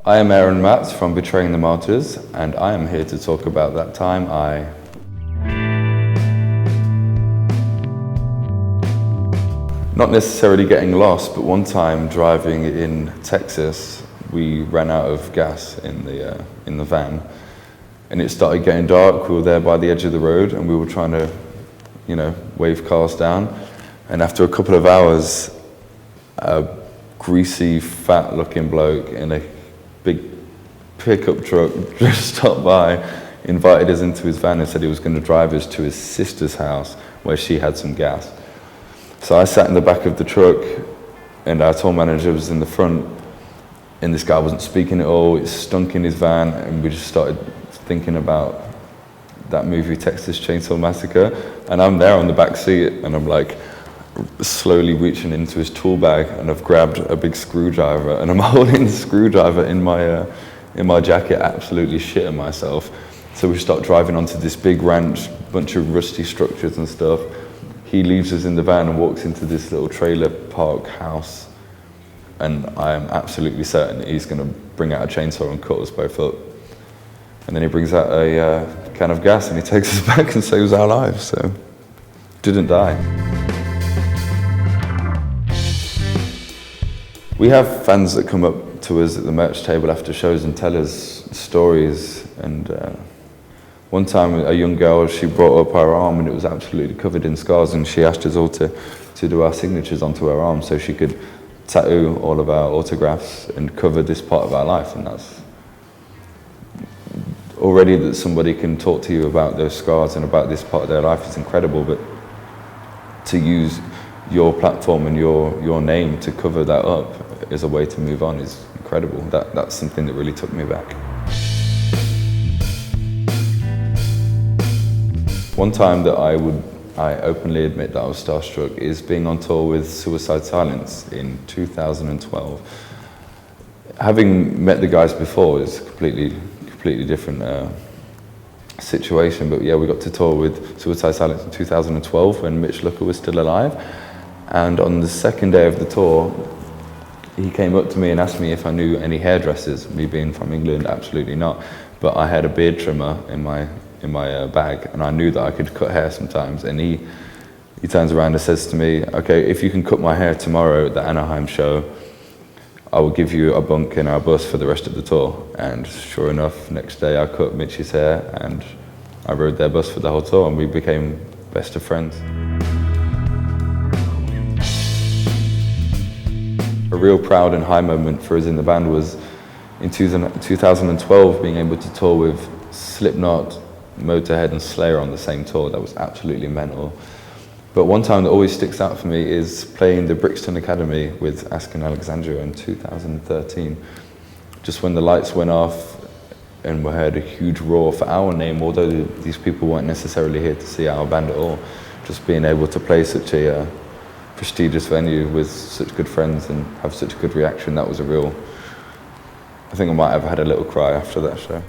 I am Aaron Matz from Betraying the Martyrs, and I am here to talk about that time not necessarily getting lost, but one time driving in Texas, we ran out of gas in the van, and it started getting dark. We were there by the edge of the road, and we were trying to, wave cars down. And after a couple of hours, a greasy, fat-looking bloke in a big pickup truck just stopped by, invited us into his van and said he was going to drive us to his sister's house where she had some gas. So I sat in the back of the truck, and our tour manager was in the front, and this guy wasn't speaking at all. It stunk in his van, and we just started thinking about that movie Texas Chainsaw Massacre, and I'm there on the back seat, and I'm like slowly reaching into his tool bag, and I've grabbed a big screwdriver, and I'm holding the screwdriver in my jacket, absolutely shitting myself. So we start driving onto this big ranch, bunch of rusty structures and stuff. He leaves us in the van and walks into this little trailer park house, and I am absolutely certain that he's going to bring out a chainsaw and cut us both up. And then he brings out a can of gas, and he takes us back and saves our lives, so didn't die. We have fans that come up to us at the merch table after shows and tell us stories, and one time a young girl, she brought up her arm and it was absolutely covered in scars, and she asked us all to do our signatures onto her arm so she could tattoo all of our autographs and cover this part of our life. And that's already, that somebody can talk to you about those scars and about this part of their life is incredible, but to use your platform and your name to cover that up as a way to move on is incredible. That's something that really took me back. One time that I openly admit that I was starstruck is being on tour with Suicide Silence in 2012. Having met the guys before is a completely different situation, but yeah, we got to tour with Suicide Silence in 2012 when Mitch Lucker was still alive. And on the second day of the tour, he came up to me and asked me if I knew any hairdressers. Me being from England, absolutely not. But I had a beard trimmer in my bag, and I knew that I could cut hair sometimes. And he turns around and says to me, "Okay, if you can cut my hair tomorrow at the Anaheim show, I will give you a bunk in our bus for the rest of the tour." And sure enough, next day I cut Mitch's hair, and I rode their bus for the whole tour, and we became best of friends. A real proud and high moment for us in the band was in 2012 being able to tour with Slipknot, Motorhead and Slayer on the same tour. That was absolutely mental. But one time that always sticks out for me is playing the Brixton Academy with Alexandria in 2013. Just when the lights went off and we heard a huge roar for our name, although these people weren't necessarily here to see our band at all, just being able to play such a prestigious venue with such good friends and have such a good reaction, that was I think I might have had a little cry after that show.